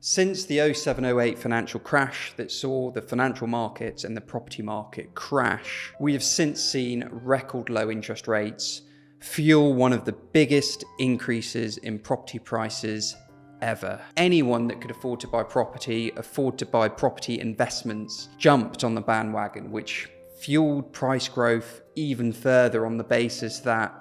Since the 07-08 financial crash that saw the financial markets and the property market crash, we have since seen record low interest rates fuel one of the biggest increases in property prices ever. Anyone that could afford to buy property investments, jumped on the bandwagon, which fueled price growth even further on the basis that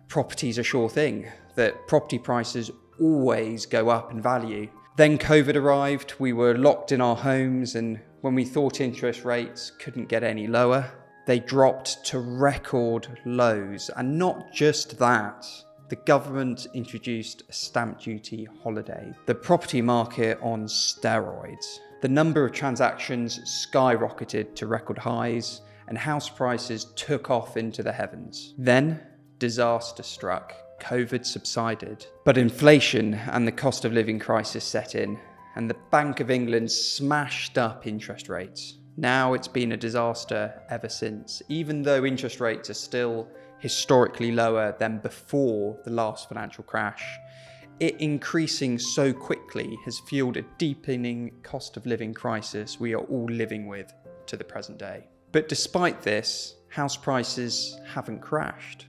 property's a sure thing, that property prices always go up in value. Then COVID arrived, we were locked in our homes, and when we thought interest rates couldn't get any lower, they dropped to record lows. And not just that, the government introduced a stamp duty holiday. The property market on steroids. The number of transactions skyrocketed to record highs, and house prices took off into the heavens. Then, disaster struck. COVID subsided, but inflation and the cost of living crisis set in, and the Bank of England smashed up interest rates. Now it's been a disaster ever since, even though interest rates are still historically lower than before the last financial crash. It increasing so quickly has fueled a deepening cost of living crisis we are all living with to the present day. But despite this, house prices haven't crashed.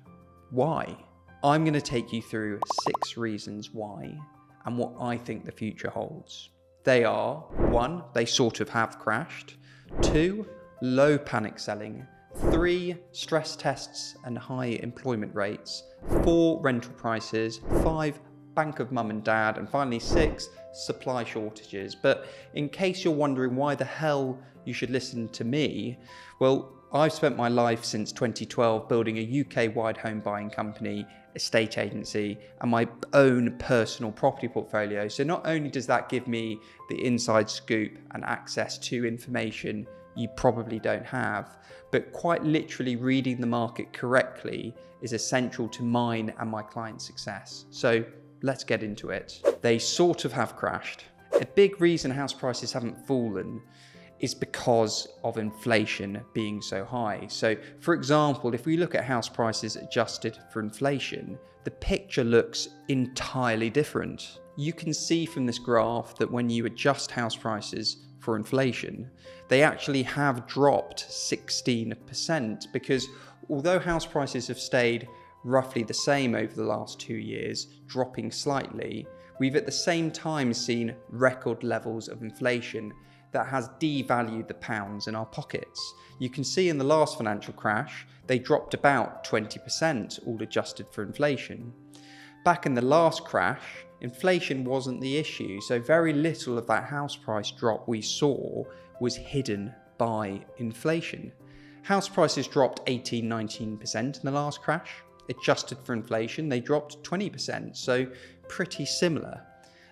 Why? I'm going to take you through 6 reasons why and what I think the future holds. They are: 1, they sort of have crashed; 2, low panic selling; 3, stress tests and high employment rates; 4, rental prices; 5, bank of mum and dad; and finally 6, supply shortages. But in case you're wondering why the hell you should listen to me, well, I've spent my life since 2012 building a UK-wide home buying company, estate agency, and my own personal property portfolio. So not only does that give me the inside scoop and access to information you probably don't have, but quite literally reading the market correctly is essential to mine and my clients' success. So let's get into it. They sort of have crashed. A big reason house prices haven't fallen is because of inflation being so high. So for example, if we look at house prices adjusted for inflation, the picture looks entirely different. You can see from this graph that when you adjust house prices for inflation, they actually have dropped 16%, because although house prices have stayed roughly the same over the last 2 years, dropping slightly, we've at the same time seen record levels of inflation that has devalued the pounds in our pockets. You can see in the last financial crash, they dropped about 20%, all adjusted for inflation. Back in the last crash, inflation wasn't the issue, so very little of that house price drop we saw was hidden by inflation. House prices dropped 18-19% in the last crash. Adjusted for inflation, they dropped 20%, so pretty similar.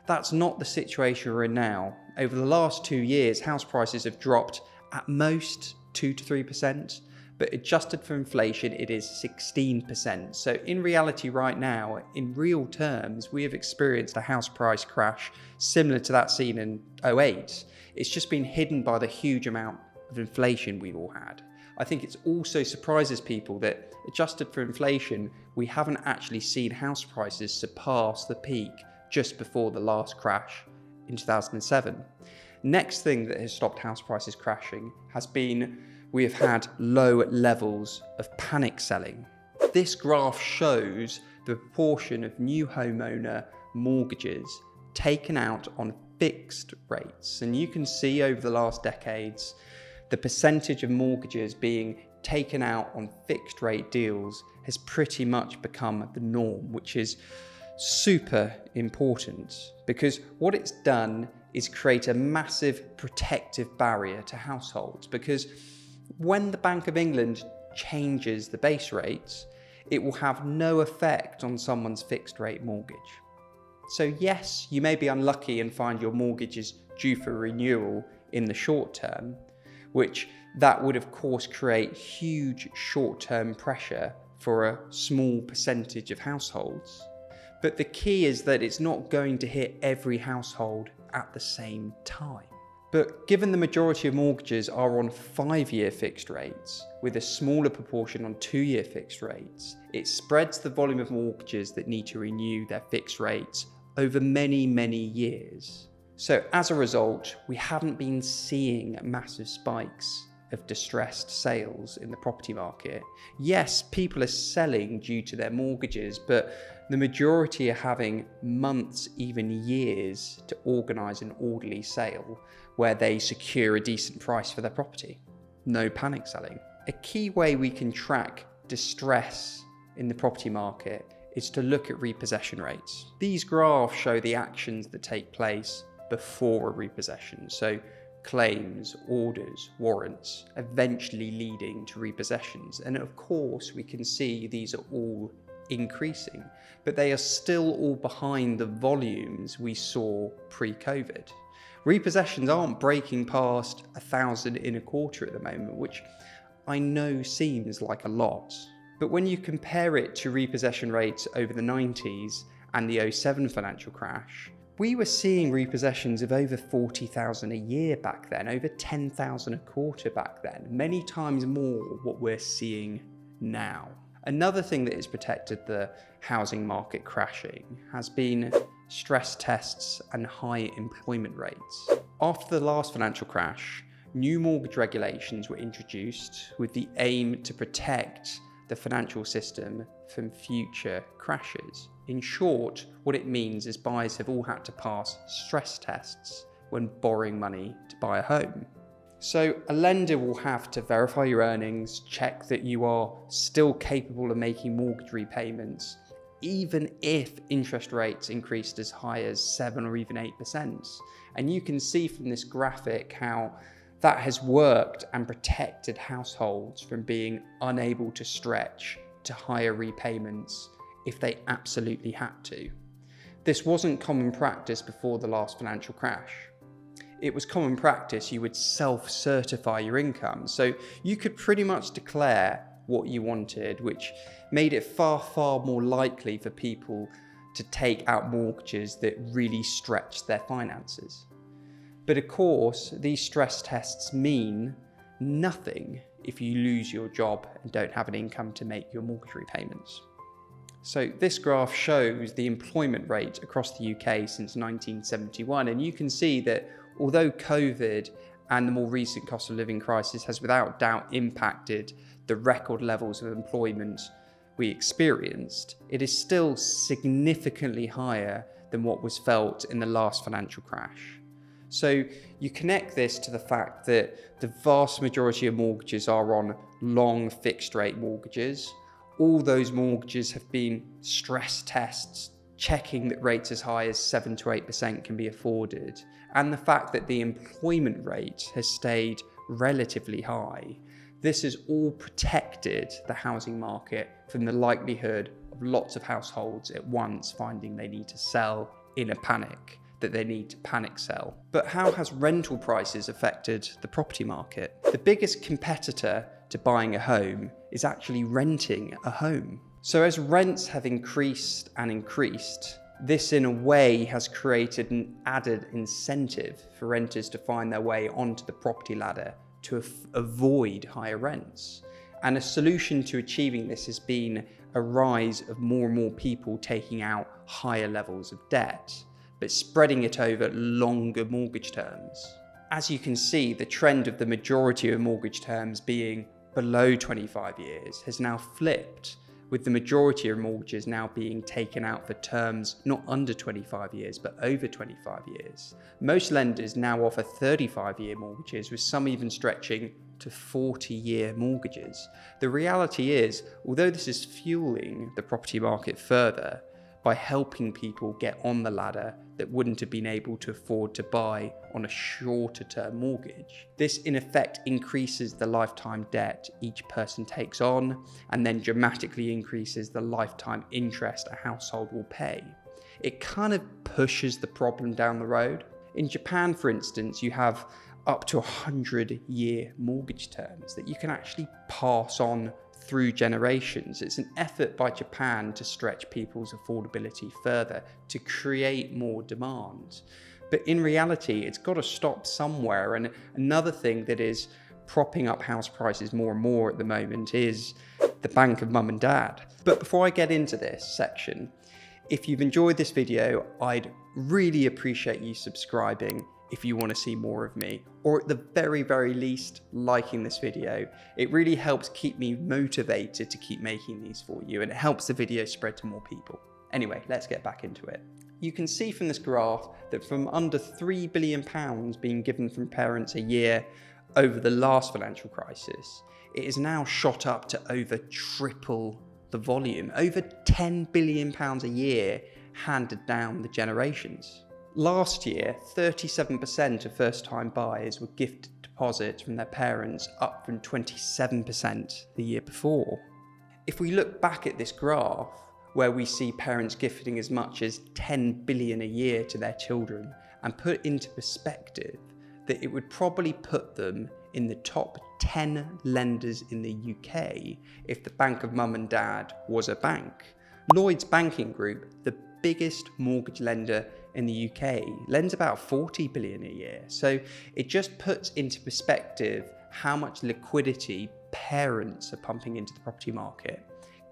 That's not the situation we're in now. Over the last 2 years, house prices have dropped at most 2 to 3%, but adjusted for inflation, it is 16%. So in reality right now, in real terms, we have experienced a house price crash similar to that seen in 08. It's just been hidden by the huge amount of inflation we've all had. I think it also surprises people that adjusted for inflation, we haven't actually seen house prices surpass the peak just before the last crash in 2007. Next thing that has stopped house prices crashing has been we have had low levels of panic selling. This graph shows the proportion of new homeowner mortgages taken out on fixed rates. And you can see over the last decades, the percentage of mortgages being taken out on fixed rate deals has pretty much become the norm, which is super important, because what it's done is create a massive protective barrier to households. Because when the Bank of England changes the base rates, it will have no effect on someone's fixed rate mortgage. So yes, you may be unlucky and find your mortgage is due for renewal in the short term, which that would of course create huge short-term pressure for a small percentage of households. But the key is that it's not going to hit every household at the same time. But given the majority of mortgages are on 5-year fixed rates, with a smaller proportion on 2-year fixed rates, it spreads the volume of mortgages that need to renew their fixed rates over many, many years. So as a result, we haven't been seeing massive spikes of distressed sales in the property market. Yes, people are selling due to their mortgages, but the majority are having months, even years, to organise an orderly sale where they secure a decent price for their property. No panic selling. A key way we can track distress in the property market is to look at repossession rates. These graphs show the actions that take place before a repossession. So claims, orders, warrants, eventually leading to repossessions. And of course, we can see these are all increasing, but they are still all behind the volumes we saw pre-COVID. Repossessions aren't breaking past 1,000 in a quarter at the moment, which I know seems like a lot. But when you compare it to repossession rates over the 90s and the 07 financial crash, we were seeing repossessions of over 40,000 a year back then, over 10,000 a quarter back then, many times more what we're seeing now. Another thing that has protected the housing market crashing has been stress tests and high employment rates. After the last financial crash, new mortgage regulations were introduced with the aim to protect the financial system from future crashes. In short, what it means is buyers have all had to pass stress tests when borrowing money to buy a home. So a lender will have to verify your earnings, check that you are still capable of making mortgage repayments, even if interest rates increased as high as 7 or even 8%. And you can see from this graphic how that has worked and protected households from being unable to stretch to higher repayments if they absolutely had to. This wasn't common practice before the last financial crash. It was common practice you would self-certify your income, so you could pretty much declare what you wanted, which made it far, far more likely for people to take out mortgages that really stretched their finances. But of course, these stress tests mean nothing if you lose your job and don't have an income to make your mortgage repayments. So this graph shows the employment rate across the UK since 1971, and you can see that although COVID and the more recent cost of living crisis has without doubt impacted the record levels of employment we experienced, it is still significantly higher than what was felt in the last financial crash. So you connect this to the fact that the vast majority of mortgages are on long fixed rate mortgages. All those mortgages have been stress tests, checking that rates as high as 7 to 8% can be afforded. And the fact that the employment rate has stayed relatively high. This has all protected the housing market from the likelihood of lots of households at once finding they need to sell in a panic, that they need to panic sell. But how has rental prices affected the property market? The biggest competitor to buying a home is actually renting a home. So as rents have increased and increased, this in a way has created an added incentive for renters to find their way onto the property ladder to avoid higher rents. And a solution to achieving this has been a rise of more and more people taking out higher levels of debt, but spreading it over longer mortgage terms. As you can see, the trend of the majority of mortgage terms being below 25 years has now flipped, with the majority of mortgages now being taken out for terms not under 25 years, but over 25 years. Most lenders now offer 35-year mortgages, with some even stretching to 40-year mortgages. The reality is, although this is fueling the property market further by helping people get on the ladder that wouldn't have been able to afford to buy on a shorter term mortgage, this in effect increases the lifetime debt each person takes on, and then dramatically increases the lifetime interest a household will pay. It kind of pushes the problem down the road. In Japan, for instance, you have up to 100-year mortgage terms that you can actually pass on through generations. It's an effort by Japan to stretch people's affordability further, to create more demand. But in reality, it's got to stop somewhere. And another thing that is propping up house prices more and more at the moment is the bank of mum and dad. But before I get into this section, if you've enjoyed this video, I'd really appreciate you subscribing if you want to see more of me, or at the very least liking this video. It really helps keep me motivated to keep making these for you, and it helps the video spread to more people. Anyway, let's get back into it. You can see from this graph that from under £3 billion being given from parents a year over the last financial crisis, it is now shot up to over triple the volume, over £10 billion a year handed down the generations. Last year, 37% of first-time buyers were gifted deposits from their parents, up from 27% the year before. If we look back at this graph, where we see parents gifting as much as £10 billion a year to their children, and put into perspective that it would probably put them in the top 10 lenders in the UK if the Bank of Mum and Dad was a bank. Lloyds Banking Group, the biggest mortgage lender in the UK, lends about 40 billion a year. So it just puts into perspective how much liquidity parents are pumping into the property market,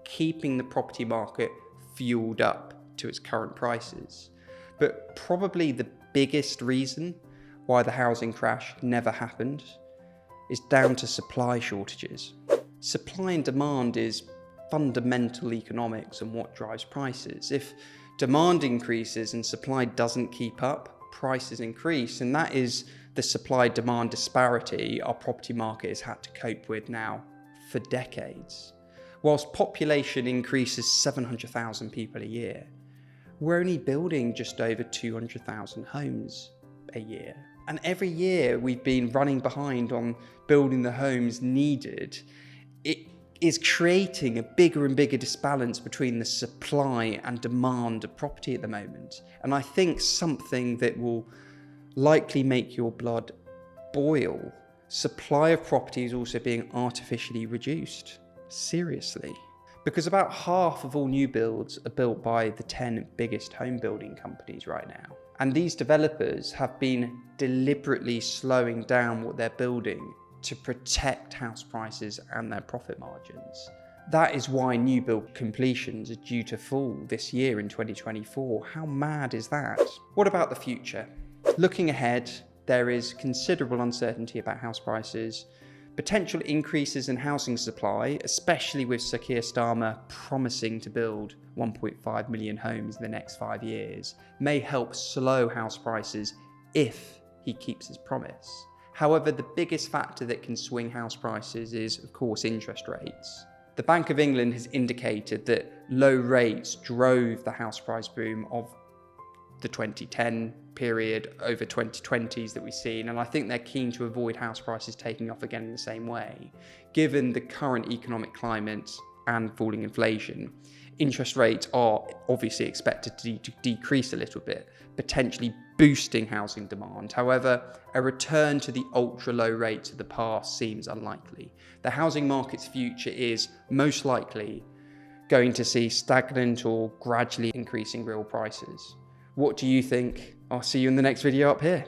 keeping the property market fueled up to its current prices. But probably the biggest reason why the housing crash never happened is down to supply shortages. Supply and demand is fundamental economics and what drives prices. If demand increases and supply doesn't keep up, prices increase, and that is the supply-demand disparity our property market has had to cope with now for decades. Whilst population increases 700,000 people a year, we're only building just over 200,000 homes a year. And every year we've been running behind on building the homes needed. It is creating a bigger and bigger disbalance between the supply and demand of property at the moment. And I think something that will likely make your blood boil. Supply of property is also being artificially reduced. Seriously. Because about half of all new builds are built by the 10 biggest home building companies right now. And these developers have been deliberately slowing down what they're building to protect house prices and their profit margins. That is why new build completions are due to fall this year in 2024. How mad is that? What about the future? Looking ahead, there is considerable uncertainty about house prices. Potential increases in housing supply, especially with Sir Keir Starmer promising to build 1.5 million homes in the next 5 years, may help slow house prices if he keeps his promise. However, the biggest factor that can swing house prices is, of course, interest rates. The Bank of England has indicated that low rates drove the house price boom of the 2010 period over 2020s that we've seen, and I think they're keen to avoid house prices taking off again in the same way. Given the current economic climate and falling inflation, interest rates are obviously expected to decrease a little bit, potentially boosting housing demand. However, a return to the ultra-low rates of the past seems unlikely. The housing market's future is most likely going to see stagnant or gradually increasing real prices. What do you think? I'll see you in the next video up here.